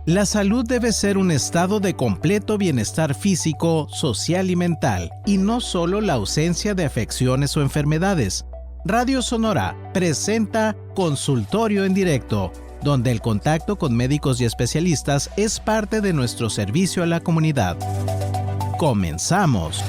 La salud debe ser un estado de completo bienestar físico, social y mental, y no solo la ausencia de afecciones o enfermedades. Radio Sonora presenta Consultorio en Directo, donde el contacto con médicos y especialistas es parte de nuestro servicio a la comunidad. ¡Comenzamos!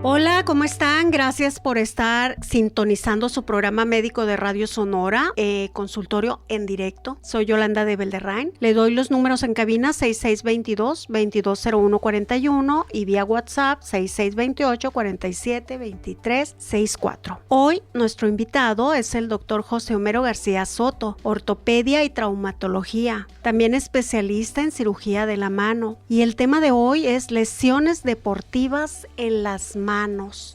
Hola, ¿cómo están? Gracias por estar sintonizando su programa médico de Radio Sonora, Consultorio en Directo. Soy Yolanda de Belderrain. Le doy los números en cabina 6622-220141 y vía WhatsApp 6628-472364. Hoy nuestro invitado es el doctor José Homero García Soto, ortopedia y traumatología, también especialista en cirugía de la mano. Y el tema de hoy es lesiones deportivas en las manos.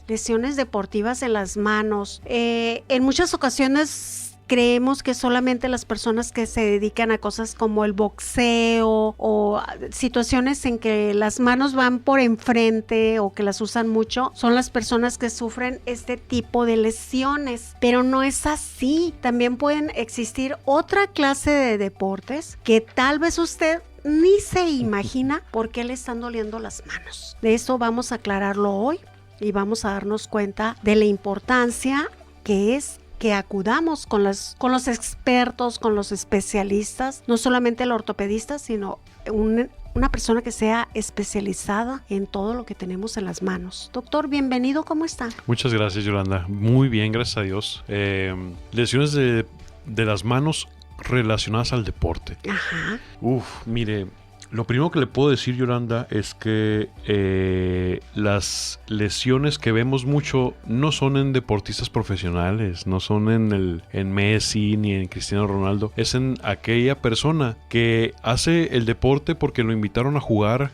Lesiones deportivas en las manos. En muchas ocasiones creemos que solamente las personas que se dedican a cosas como el boxeo o situaciones en que las manos van por enfrente o que las usan mucho son las personas que sufren este tipo de lesiones, pero no es así. También pueden existir otra clase de deportes que tal vez usted ni se imagina por qué le están doliendo las manos. De eso vamos a aclararlo hoy. Y vamos a darnos cuenta de la importancia que es que acudamos con los expertos, con los especialistas, no solamente el ortopedista, sino una persona que sea especializada en todo lo que tenemos en las manos. Doctor, bienvenido, ¿cómo está? Muchas gracias, Yolanda. Muy bien, gracias a Dios. Lesiones de las manos relacionadas al deporte. Ajá. Mire, lo primero que le puedo decir, Yolanda, es que las lesiones que vemos mucho no son en deportistas profesionales, no son en Messi ni en Cristiano Ronaldo, es en aquella persona que hace el deporte porque lo invitaron a jugar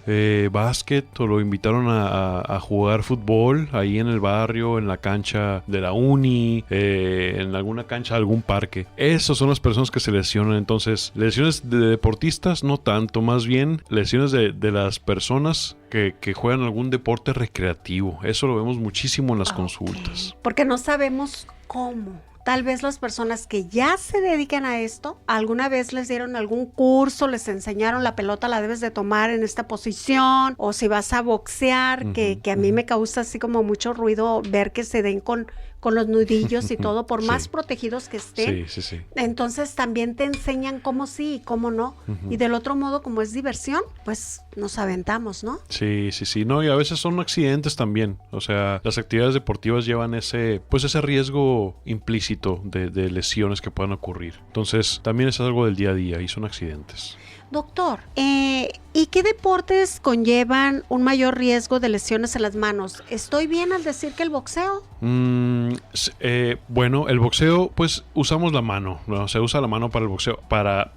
básquet o lo invitaron a jugar fútbol ahí en el barrio, en la cancha de la uni, en alguna cancha de algún parque. Esas son las personas que se lesionan. Entonces, lesiones de deportistas no tanto, más bien lesiones de las personas que juegan algún deporte recreativo. Eso lo vemos muchísimo en las consultas. Porque no sabemos cómo. Tal vez las personas que ya se dedican a esto, alguna vez les dieron algún curso, les enseñaron la pelota la debes de tomar en esta posición, o si vas a boxear, que a mí me causa así como mucho ruido ver que se den con los nudillos y todo, por más protegidos que estén. Sí. Entonces también te enseñan cómo sí y cómo no. Y del otro modo, como es diversión, pues nos aventamos, ¿no? Sí. No, y a veces son accidentes también. O sea, las actividades deportivas llevan ese riesgo implícito de lesiones que puedan ocurrir. Entonces, también es algo del día a día y son accidentes. Doctor, ¿y qué deportes conllevan un mayor riesgo de lesiones en las manos? ¿Estoy bien al decir que el boxeo? Bueno, el boxeo, pues usamos la mano, ¿no? Se usa la mano para el boxeo, para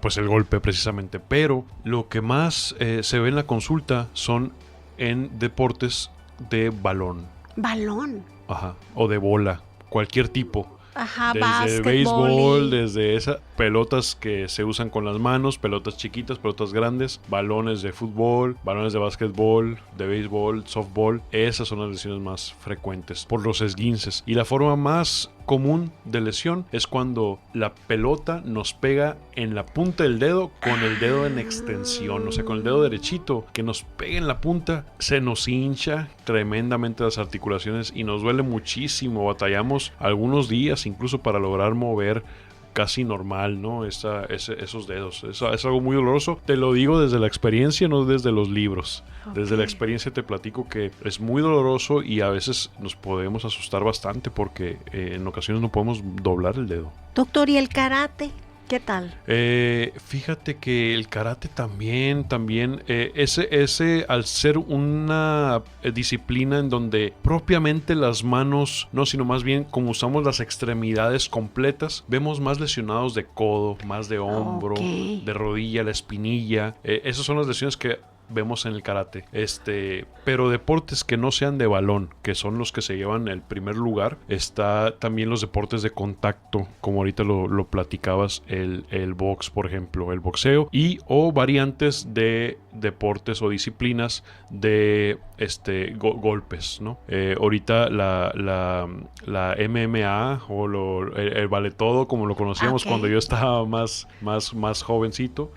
pues el golpe precisamente. Pero lo que más se ve en la consulta son en deportes de balón. ¿Balón? Ajá, o de bola, cualquier tipo. Ajá, desde béisbol, desde esas pelotas que se usan con las manos, pelotas chiquitas, pelotas grandes, balones de fútbol, balones de básquetbol, de béisbol, softball. Esas son las lesiones más frecuentes por los esguinces. Y la forma más común de lesión es cuando la pelota nos pega en la punta del dedo con el dedo en extensión, o sea, con el dedo derechito que nos pega en la punta, se nos hincha tremendamente las articulaciones y nos duele muchísimo. Batallamos algunos días incluso para lograr mover casi normal, ¿no? Esos dedos. Eso es algo muy doloroso. Te lo digo desde la experiencia, no desde los libros. Okay. Desde la experiencia te platico que es muy doloroso y a veces nos podemos asustar bastante porque en ocasiones no podemos doblar el dedo. Doctor, ¿y el karate? ¿Qué tal? Fíjate que el karate también, ese al ser una disciplina en donde propiamente las manos, no, sino más bien como usamos las extremidades completas, vemos más lesionados de codo, más de hombro, de rodilla, la espinilla. Esas son las lesiones que vemos en el karate. Pero deportes que no sean de balón, que son los que se llevan el primer lugar, está también los deportes de contacto, como ahorita lo platicabas, el box, por ejemplo, el boxeo, o variantes de deportes o disciplinas de golpes, ¿no? Ahorita la MMA o el vale todo, como lo conocíamos cuando yo estaba más jovencito,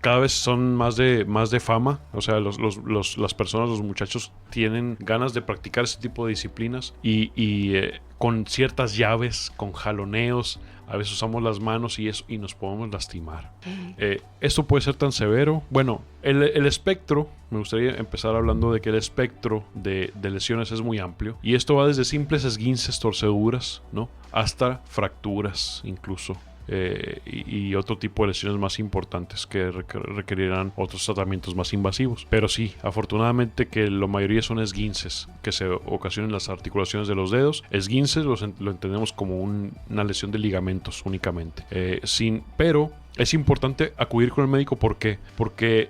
cada vez son más de fama. O sea, las personas, los muchachos tienen ganas de practicar ese tipo de disciplinas y con ciertas llaves, con jaloneos, a veces usamos las manos y nos podemos lastimar. Esto puede ser tan severo. Bueno, el espectro, me gustaría empezar hablando de que el espectro de lesiones es muy amplio, y esto va desde simples esguinces, torceduras, ¿no?, hasta fracturas incluso. Y otro tipo de lesiones más importantes que requerirán otros tratamientos más invasivos. Pero sí, afortunadamente que la mayoría son esguinces que se ocasionan en las articulaciones de los dedos. Esguinces lo entendemos como una lesión de ligamentos únicamente. Pero es importante acudir con el médico. ¿Por qué? Porque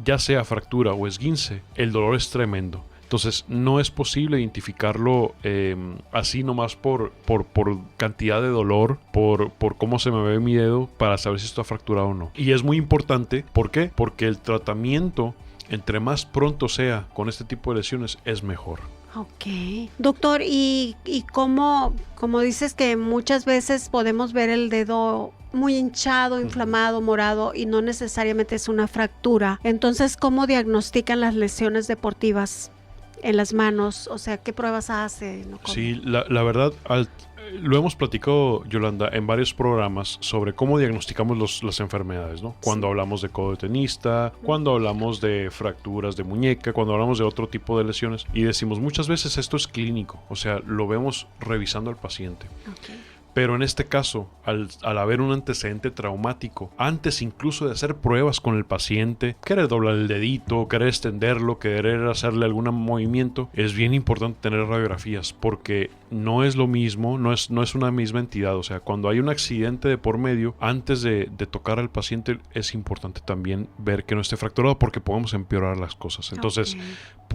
ya sea fractura o esguince, el dolor es tremendo. Entonces no es posible identificarlo así nomás por cantidad de dolor, por cómo se me ve mi dedo, para saber si está fracturado o no. Y es muy importante. ¿Por qué? Porque el tratamiento, entre más pronto sea con este tipo de lesiones, es mejor. Ok. Doctor, ¿y cómo dices que muchas veces podemos ver el dedo muy hinchado, inflamado, morado, y no necesariamente es una fractura? Entonces, ¿cómo diagnostican las lesiones deportivas en las manos? O sea, ¿qué pruebas hacen? Sí, la verdad, lo hemos platicado, Yolanda, en varios programas sobre cómo diagnosticamos las enfermedades, ¿no? Cuando hablamos de codo de tenista, cuando hablamos de fracturas de muñeca, cuando hablamos de otro tipo de lesiones, y decimos muchas veces esto es clínico, o sea, lo vemos revisando al paciente. Okay. Pero en este caso, al haber un antecedente traumático, antes incluso de hacer pruebas con el paciente, querer doblar el dedito, querer extenderlo, querer hacerle algún movimiento, es bien importante tener radiografías, porque no es lo mismo, no es una misma entidad. O sea, cuando hay un accidente de por medio, antes de tocar al paciente, es importante también ver que no esté fracturado, porque podemos empeorar las cosas. Entonces,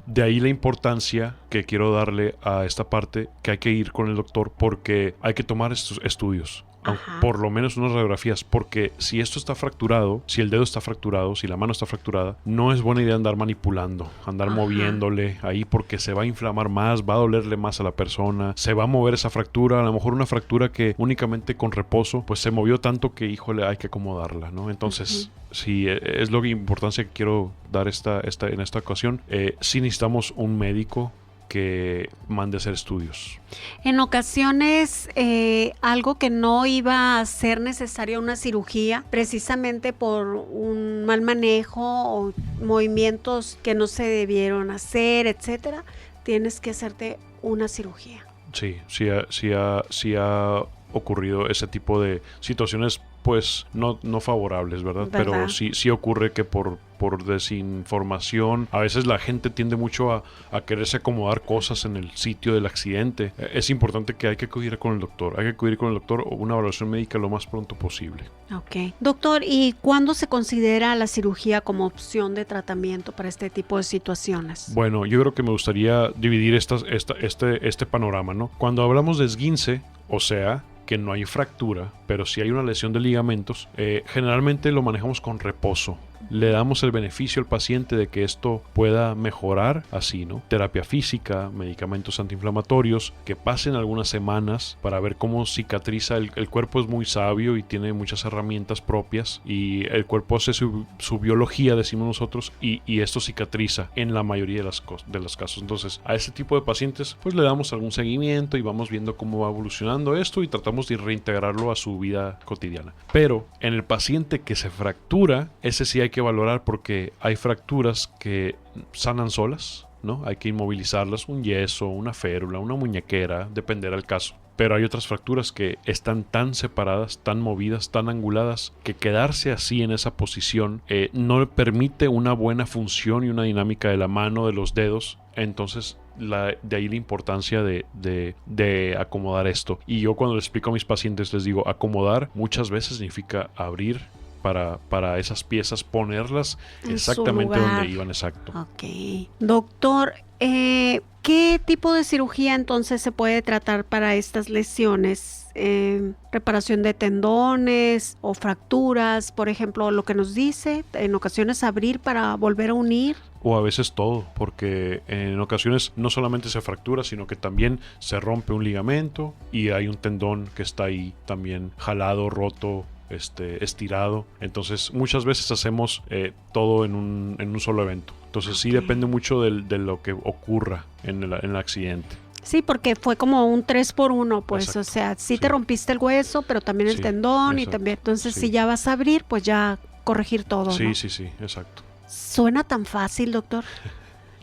de ahí la importancia que quiero darle a esta parte, que hay que ir con el doctor, porque hay que tomar estos estudios, por lo menos unas radiografías, porque si esto está fracturado, si el dedo está fracturado, si la mano está fracturada, no es buena idea andar manipulando, andar moviéndole ahí, porque se va a inflamar más, va a dolerle más a la persona, se va a mover esa fractura, a lo mejor una fractura que únicamente con reposo pues se movió tanto que, híjole, hay que acomodarla, ¿no? Entonces, sí, es lo que importancia que quiero dar en esta ocasión. Sí necesitamos un médico que mande a hacer estudios. En ocasiones, algo que no iba a ser necesaria una cirugía, precisamente por un mal manejo o movimientos que no se debieron hacer, etcétera, tienes que hacerte una cirugía. Sí ha ocurrido ese tipo de situaciones, pues no favorables, ¿verdad? Pero sí ocurre que por desinformación, a veces la gente tiende mucho a quererse acomodar cosas en el sitio del accidente. Es importante que hay que acudir con el doctor, o una evaluación médica lo más pronto posible. Ok. Doctor, ¿y cuándo se considera la cirugía como opción de tratamiento para este tipo de situaciones? Bueno, yo creo que me gustaría dividir este panorama, ¿no? Cuando hablamos de esguince, o sea, que no hay fractura, pero sí hay una lesión de ligamentos, generalmente lo manejamos con reposo. Le damos el beneficio al paciente de que esto pueda mejorar así, ¿no? Terapia física, medicamentos antiinflamatorios, que pasen algunas semanas para ver cómo cicatriza. El cuerpo es muy sabio y tiene muchas herramientas propias, y el cuerpo hace su biología, decimos nosotros, y esto cicatriza en la mayoría de los casos. Entonces, a ese tipo de pacientes pues le damos algún seguimiento y vamos viendo cómo va evolucionando esto y tratamos de reintegrarlo a su vida cotidiana. Pero en el paciente que se fractura, ese sí hay que valorar, porque hay fracturas que sanan solas, ¿no? Hay que inmovilizarlas, un yeso, una férula, una muñequera, dependerá del caso. Pero hay otras fracturas que están tan separadas, tan movidas, tan anguladas, que quedarse así en esa posición no permite una buena función y una dinámica de la mano, de los dedos. Entonces, de ahí la importancia de acomodar esto. Y yo, cuando les explico a mis pacientes, les digo, acomodar muchas veces significa abrir para esas piezas, ponerlas En exactamente su lugar. donde iban, exacto. Ok. Doctor, ¿qué tipo de cirugía entonces se puede tratar para estas lesiones? Reparación de tendones o fracturas, por ejemplo, lo que nos dice, en ocasiones abrir para volver a unir. O a veces todo, porque en ocasiones no solamente se fractura, sino que también se rompe un ligamento y hay un tendón que está ahí también jalado, roto, estirado. Entonces muchas veces hacemos todo en un solo evento. Entonces sí depende mucho de lo que ocurra en el accidente. Sí, porque fue como un 3x1, pues, Exacto. o sea, sí Sí. te rompiste el hueso, pero también el Sí, tendón y exacto. también, entonces Sí. si ya vas a abrir, pues ya corregir todo, Sí, ¿no? sí, exacto. Suena tan fácil, doctor,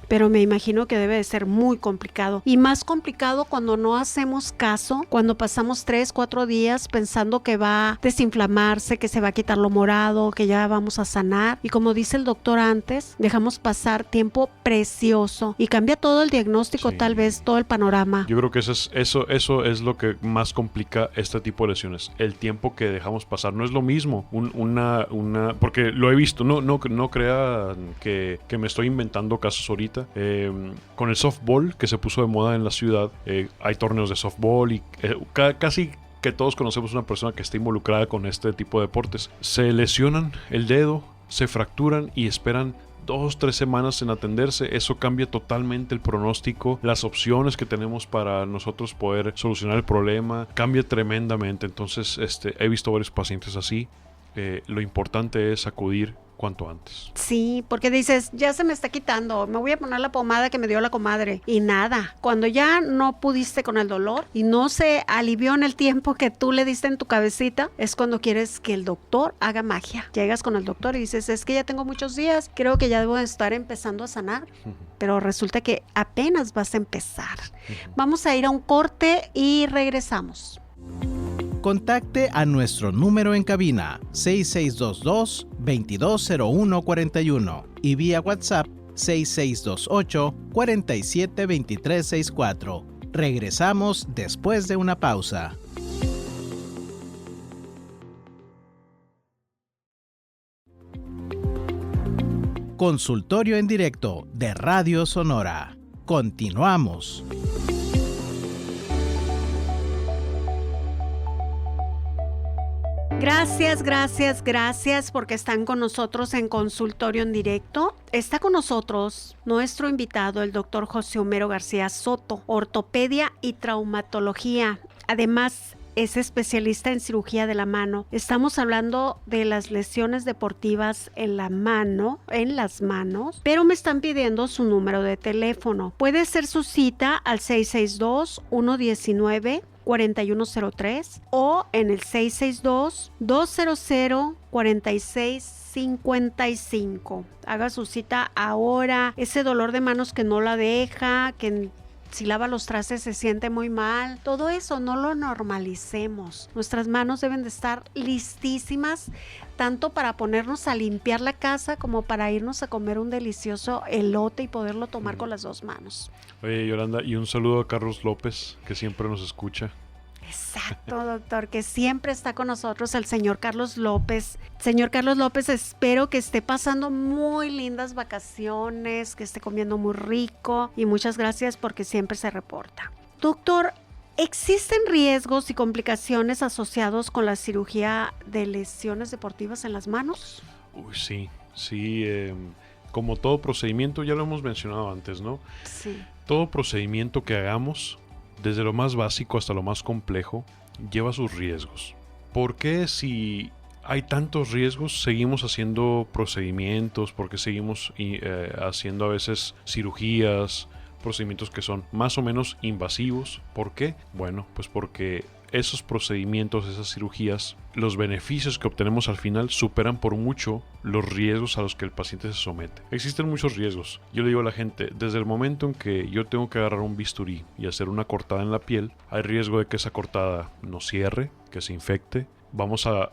pero me imagino que debe de ser muy complicado. Y más complicado cuando no hacemos caso, cuando pasamos 3, 4 días pensando que va a desinflamarse, que se va a quitar lo morado, que ya vamos a sanar. Y como dice el doctor antes, dejamos pasar tiempo precioso y cambia todo el diagnóstico, Sí. tal vez todo el panorama. Yo creo que eso es lo que más complica este tipo de lesiones. El tiempo que dejamos pasar. No es lo mismo porque lo he visto. No crean que me estoy inventando casos ahorita. Con el softball que se puso de moda en la ciudad, hay torneos de softball y casi que todos conocemos una persona que está involucrada con este tipo de deportes. Se lesionan el dedo, se fracturan y esperan 2-3 semanas en atenderse. Eso cambia totalmente el pronóstico, las opciones que tenemos para nosotros poder solucionar el problema, cambia tremendamente. Entonces he visto varios pacientes así. Lo importante es acudir cuanto antes. Sí, porque dices, ya se me está quitando, me voy a poner la pomada que me dio la comadre. Y nada, cuando ya no pudiste con el dolor y no se alivió en el tiempo que tú le diste en tu cabecita, es cuando quieres que el doctor haga magia. Llegas con el doctor y dices, es que ya tengo muchos días, creo que ya debo de estar empezando a sanar. Pero resulta que apenas vas a empezar. Vamos a ir a un corte y regresamos. Contacte a nuestro número en cabina 6622-220141 y vía WhatsApp 6628-472364. Regresamos después de una pausa. Consultorio en directo de Radio Sonora. Continuamos. Gracias porque están con nosotros en Consultorio en Directo. Está con nosotros nuestro invitado, el doctor José Homero García Soto, ortopedia y traumatología. Además, es especialista en cirugía de la mano. Estamos hablando de las lesiones deportivas en la mano, en las manos, pero me están pidiendo su número de teléfono. Puede ser su cita al 662-119-4103 o en el 662-200-4655. Haga su cita ahora. Ese dolor de manos que no la deja, que si lava los trastes se siente muy mal. Todo eso no lo normalicemos. Nuestras manos deben de estar listísimas, tanto para ponernos a limpiar la casa como para irnos a comer un delicioso elote y poderlo tomar con las dos manos. Oye, Yolanda, y un saludo a Carlos López, que siempre nos escucha. Exacto, doctor, que siempre está con nosotros el señor Carlos López. Señor Carlos López, espero que esté pasando muy lindas vacaciones, que esté comiendo muy rico y muchas gracias porque siempre se reporta. Doctor, ¿existen riesgos y complicaciones asociados con la cirugía de lesiones deportivas en las manos? Uy, sí, como todo procedimiento, ya lo hemos mencionado antes, ¿no? Sí. Todo procedimiento que hagamos, desde lo más básico hasta lo más complejo, lleva sus riesgos. ¿Por qué si hay tantos riesgos seguimos haciendo procedimientos? ¿Por qué seguimos haciendo a veces cirugías, procedimientos que son más o menos invasivos? ¿Por qué? Bueno, pues porque esos procedimientos, esas cirugías, los beneficios que obtenemos al final superan por mucho los riesgos a los que el paciente se somete. Existen muchos riesgos. Yo le digo a la gente, desde el momento en que yo tengo que agarrar un bisturí y hacer una cortada en la piel, hay riesgo de que esa cortada no cierre, que se infecte.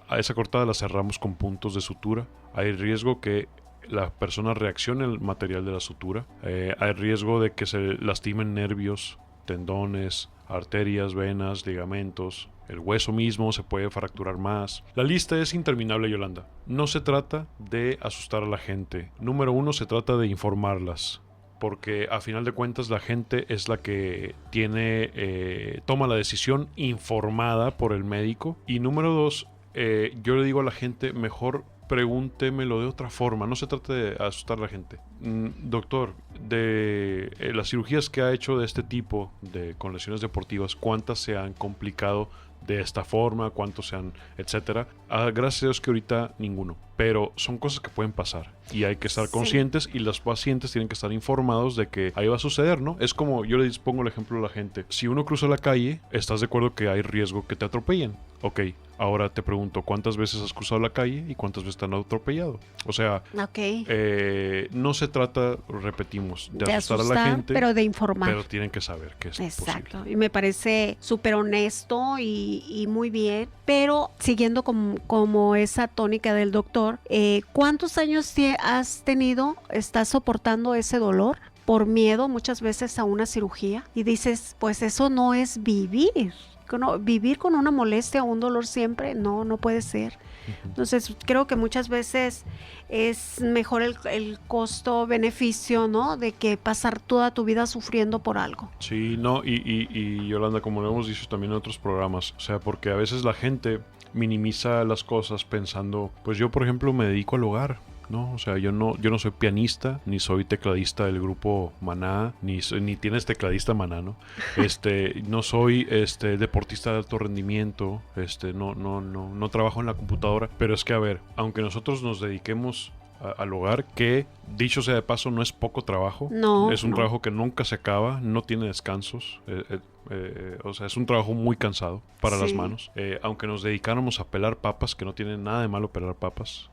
A esa cortada la cerramos con puntos de sutura. Hay riesgo que la persona reaccione al material de la sutura. Hay riesgo de que se lastimen nervios, tendones, arterias, venas, ligamentos. el hueso mismo se puede fracturar más. La lista es interminable, Yolanda. No se trata de asustar a la gente. Número 1, se trata de informarlas. Porque a final de cuentas la gente es la que toma la decisión informada por el médico. Y número 2, yo le digo a la gente, mejor pregúntemelo de otra forma. No se trata de asustar a la gente. Doctor, de las cirugías que ha hecho de este tipo, con lesiones deportivas, ¿cuántas se han complicado de esta forma? ¿Cuántos se han, etcétera? Gracias a Dios que ahorita ninguno. Pero son cosas que pueden pasar y hay que estar conscientes, y los pacientes tienen que estar informados de que ahí va a suceder, ¿no? Es como yo les pongo el ejemplo a la gente. Si uno cruza la calle, ¿estás de acuerdo que hay riesgo que te atropellen? Ok, ahora te pregunto, ¿cuántas veces has cruzado la calle y cuántas veces te han atropellado? O sea, no se trata, repetimos, de asustar a la gente, pero de informar. Pero tienen que saber que es exacto, posible. Y me parece súper honesto y muy bien. Pero siguiendo como esa tónica del doctor, ¿cuántos años estás soportando ese dolor por miedo muchas veces a una cirugía? Y dices, pues eso no es vivir. Vivir con una molestia o un dolor siempre, no puede ser. Entonces creo que muchas veces es mejor el costo-beneficio, ¿no? De que pasar toda tu vida sufriendo por algo. Sí, no, y Yolanda, como lo hemos dicho también en otros programas, o sea, porque a veces la gente minimiza las cosas pensando, pues yo por ejemplo me dedico al hogar, ¿no? O sea, yo no soy pianista, ni soy tecladista del grupo Maná, ni tienes tecladista Maná, ¿no? No soy deportista de alto rendimiento, no trabajo en la computadora, pero es que, a ver, aunque nosotros nos dediquemos al hogar, que dicho sea de paso no es poco trabajo, es un trabajo que nunca se acaba, no tiene descansos, o sea, es un trabajo muy cansado para las manos. Aunque nos dedicáramos a pelar papas, que no tiene nada de malo pelar papas,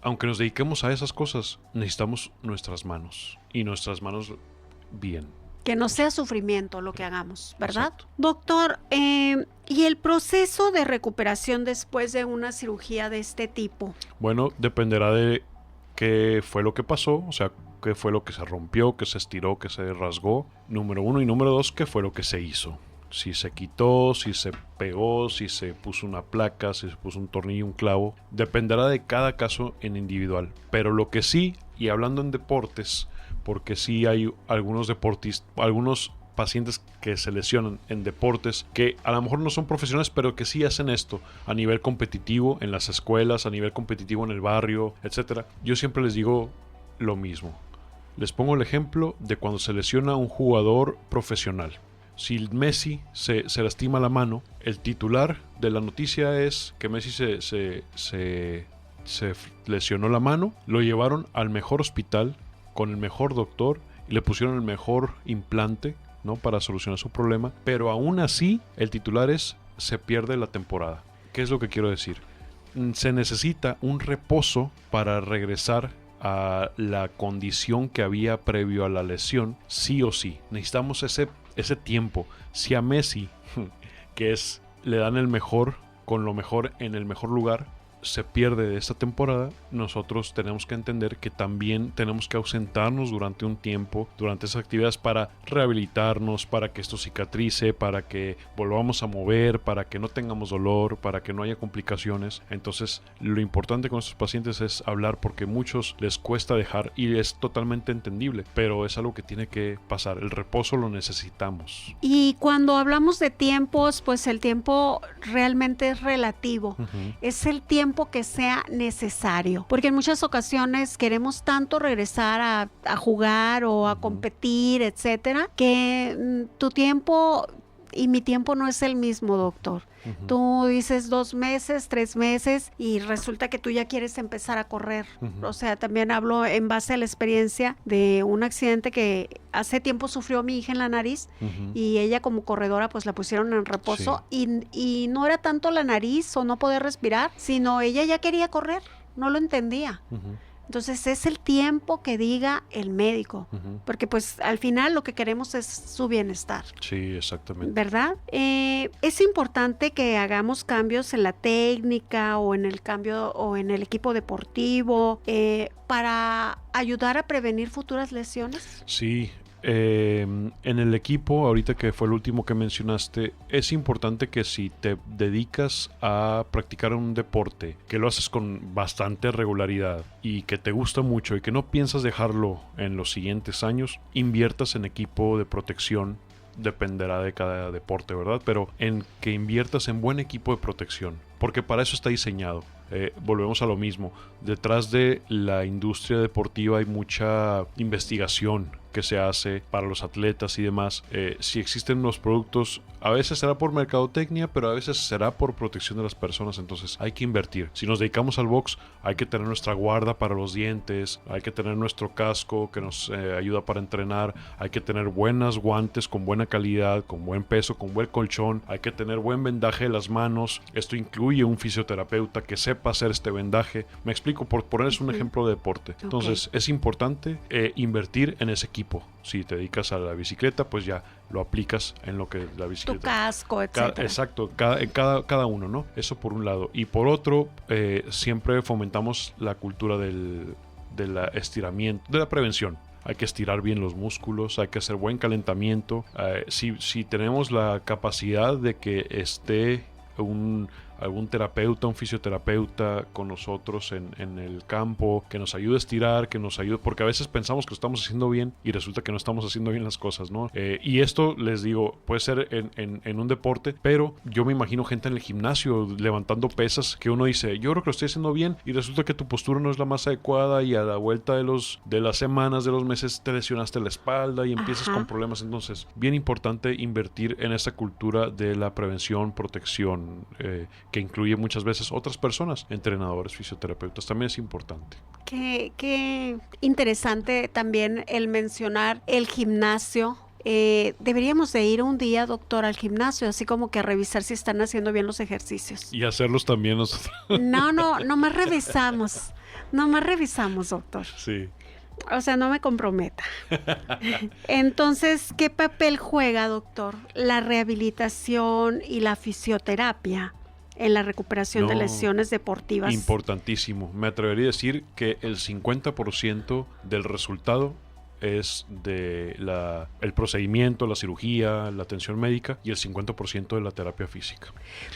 aunque nos dediquemos a esas cosas, necesitamos nuestras manos, y nuestras manos bien. Que no sea sufrimiento lo que hagamos, ¿verdad? Exacto. Doctor, ¿y el proceso de recuperación después de una cirugía de este tipo? Bueno, dependerá de qué fue lo que pasó, o sea, qué fue lo que se rompió, qué se estiró, qué se rasgó, número 1, y número 2, qué fue lo que se hizo. Si se quitó, si se pegó, si se puso una placa, si se puso un tornillo, un clavo, dependerá de cada caso en individual. Pero lo que sí, y hablando en deportes, porque sí hay algunos pacientes que se lesionan en deportes que a lo mejor no son profesionales, pero que sí hacen esto a nivel competitivo en las escuelas, a nivel competitivo en el barrio, etcétera. Yo siempre les digo lo mismo. Les pongo el ejemplo de cuando se lesiona un jugador profesional. Si Messi se lastima la mano, el titular de la noticia es que Messi se lesionó la mano, lo llevaron al mejor hospital con el mejor doctor y le pusieron el mejor implante, ¿no? Para solucionar su problema, pero aún así el titular se pierde la temporada. ¿Qué es lo que quiero decir? Se necesita un reposo para regresar a la condición que había previo a la lesión, sí o sí. Necesitamos ese tiempo. Si a Messi, le dan el mejor, con lo mejor en el mejor lugar, se pierde de esta temporada, nosotros tenemos que entender que también tenemos que ausentarnos durante un tiempo, durante esas actividades, para rehabilitarnos, para que esto cicatrice, para que volvamos a mover, para que no tengamos dolor, para que no haya complicaciones. Entonces, lo importante con estos pacientes es hablar, porque a muchos les cuesta dejar, y es totalmente entendible, pero es algo que tiene que pasar. El reposo lo necesitamos. Y cuando hablamos de tiempos, pues el tiempo realmente es relativo. Es el tiempo que sea necesario, porque en muchas ocasiones queremos tanto regresar a jugar o a competir, etcétera, que tu tiempo y mi tiempo no es el mismo, doctor. Tú dices 2 meses, 3 meses y resulta que tú ya quieres empezar a correr. O sea, también hablo en base a la experiencia de un accidente que hace tiempo sufrió mi hija en la nariz y ella como corredora pues la pusieron en reposo y no era tanto la nariz o no poder respirar, sino ella ya quería correr, no lo entendía. Entonces es el tiempo que diga el médico, porque pues al final lo que queremos es su bienestar. Sí, exactamente. ¿Verdad? Es importante que hagamos cambios en la técnica o en el equipo deportivo para ayudar a prevenir futuras lesiones. Sí, en el equipo, ahorita que fue el último que mencionaste, es importante que si te dedicas a practicar un deporte, que lo haces con bastante regularidad y que te gusta mucho y que no piensas dejarlo en los siguientes años, inviertas en equipo de protección. Dependerá de cada deporte, ¿verdad? Pero en que inviertas en buen equipo de protección, porque para eso está diseñado. Volvemos a lo mismo. Detrás de la industria deportiva hay mucha investigación que se hace para los atletas y demás. Si existen los productos, a veces será por mercadotecnia, pero a veces será por protección de las personas. Entonces hay que invertir. Si nos dedicamos al box, hay que tener nuestra guarda para los dientes, hay que tener nuestro casco que nos ayuda para entrenar, hay que tener buenas guantes con buena calidad, con buen peso, con buen colchón, hay que tener buen vendaje de las manos. Esto incluye un fisioterapeuta que sepa hacer este vendaje. Me explico, por ponerles un ejemplo de deporte. Entonces es importante invertir en ese equipo. Si te dedicas a la bicicleta, pues ya lo aplicas en lo que la bicicleta. Tu casco, etcétera. Exacto, cada uno, ¿no? Eso por un lado. Y por otro, siempre fomentamos la cultura del estiramiento, de la prevención. Hay que estirar bien los músculos, hay que hacer buen calentamiento. Si tenemos la capacidad de que esté algún terapeuta, un fisioterapeuta con nosotros en el campo, que nos ayude a estirar, que nos ayude, porque a veces pensamos que lo estamos haciendo bien y resulta que no estamos haciendo bien las cosas, ¿no? Y esto, les digo, puede ser en un deporte, pero yo me imagino gente en el gimnasio levantando pesas que uno dice, yo creo que lo estoy haciendo bien, y resulta que tu postura no es la más adecuada y a la vuelta de las semanas, de los meses, te lesionaste la espalda y empiezas con problemas. Entonces, bien importante invertir en esa cultura de la prevención, protección, que incluye muchas veces otras personas, entrenadores, fisioterapeutas, también es importante. Qué interesante también el mencionar el gimnasio. Deberíamos de ir un día, doctor, al gimnasio, así como que a revisar si están haciendo bien los ejercicios. Y hacerlos también nosotros. Nomás revisamos, doctor. Sí. O sea, no me comprometa. Entonces, ¿qué papel juega, doctor, la rehabilitación y la fisioterapia en la recuperación de lesiones deportivas? Importantísimo. Me atrevería a decir que el 50% del resultado es el procedimiento, la cirugía, la atención médica, y el 50% de la terapia física.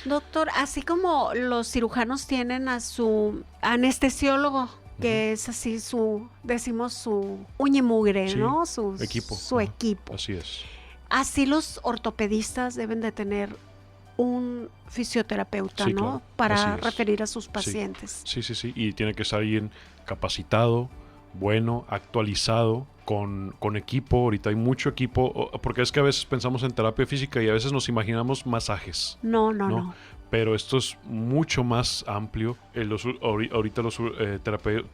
Doctor, así como los cirujanos tienen a su anestesiólogo, que es así decimos su uña y mugre, sí, ¿no? Su equipo. Así es. Así los ortopedistas deben de tener un fisioterapeuta, sí, ¿no? Claro. Para referir a sus pacientes. Sí. Y tiene que estar alguien capacitado, bueno, actualizado, con equipo. Ahorita hay mucho equipo, porque es que a veces pensamos en terapia física y a veces nos imaginamos masajes. No. Pero esto es mucho más amplio. Ahorita los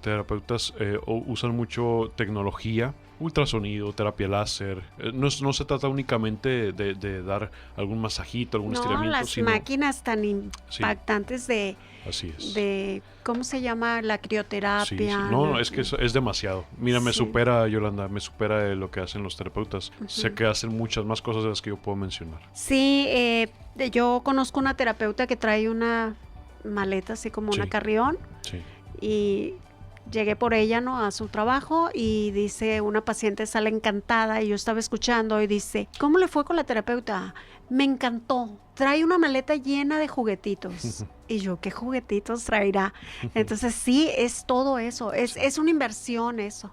terapeutas usan mucho tecnología, ultrasonido, terapia láser. No se trata únicamente de dar algún masajito, algún estiramiento. Las máquinas tan impactantes Así es. de ¿cómo se llama? La crioterapia. Sí. No, es que es demasiado. Mira, me supera, Yolanda, me supera lo que hacen los terapeutas. Sé que hacen muchas más cosas de las que yo puedo mencionar. Sí, yo conozco una terapeuta que trae una maleta así como una carrión. Sí. Y llegué por ella, ¿no? A su trabajo, y dice, una paciente sale encantada, y yo estaba escuchando y dice, ¿cómo le fue con la terapeuta? Me encantó, trae una maleta llena de juguetitos. Y yo, ¿qué juguetitos traerá? Entonces sí, es todo eso, es una inversión eso,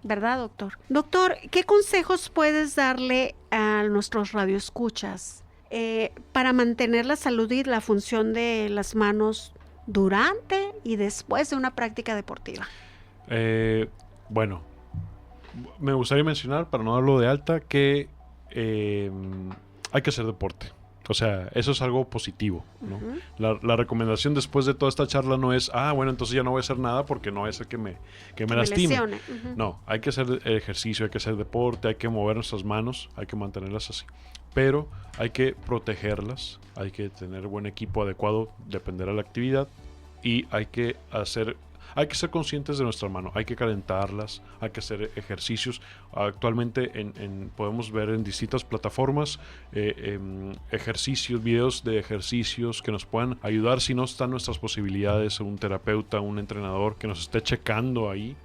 ¿verdad, doctor? Doctor, ¿qué consejos puedes darle a nuestros radioescuchas para mantener la salud y la función de las manos durante y después de una práctica deportiva? Bueno, me gustaría mencionar, para no darlo de alta, que hay que hacer deporte. O sea, eso es algo positivo, ¿no? La recomendación después de toda esta charla no es, bueno, entonces ya no voy a hacer nada porque no es el que me lastime. No, hay que hacer ejercicio, hay que hacer deporte, hay que mover nuestras manos, hay que mantenerlas así. Pero hay que protegerlas, hay que tener buen equipo adecuado, dependerá de la actividad, y hay que Hay que ser conscientes de nuestra mano, hay que calentarlas, hay que hacer ejercicios. Actualmente podemos ver en distintas plataformas ejercicios, videos de ejercicios que nos puedan ayudar si no están nuestras posibilidades, un terapeuta, un entrenador que nos esté checando ahí.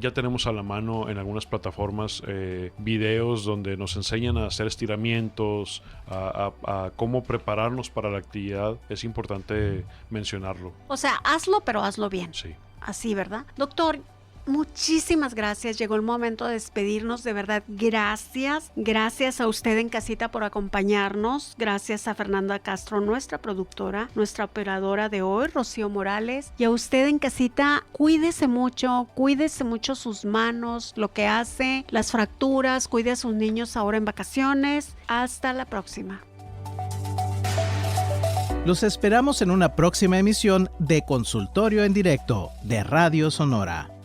Ya tenemos a la mano en algunas plataformas videos donde nos enseñan a hacer estiramientos, a cómo prepararnos para la actividad. Es importante mencionarlo. O sea, hazlo, pero hazlo bien. Sí. Así, ¿verdad? Doctor, muchísimas gracias. Llegó el momento de despedirnos. De verdad, gracias. Gracias a usted en casita por acompañarnos. Gracias a Fernanda Castro, nuestra productora, nuestra operadora de hoy, Rocío Morales. Y a usted en casita, cuídese mucho sus manos, lo que hace, las fracturas, cuide a sus niños ahora en vacaciones. Hasta la próxima. Los esperamos en una próxima emisión de Consultorio en Directo de Radio Sonora.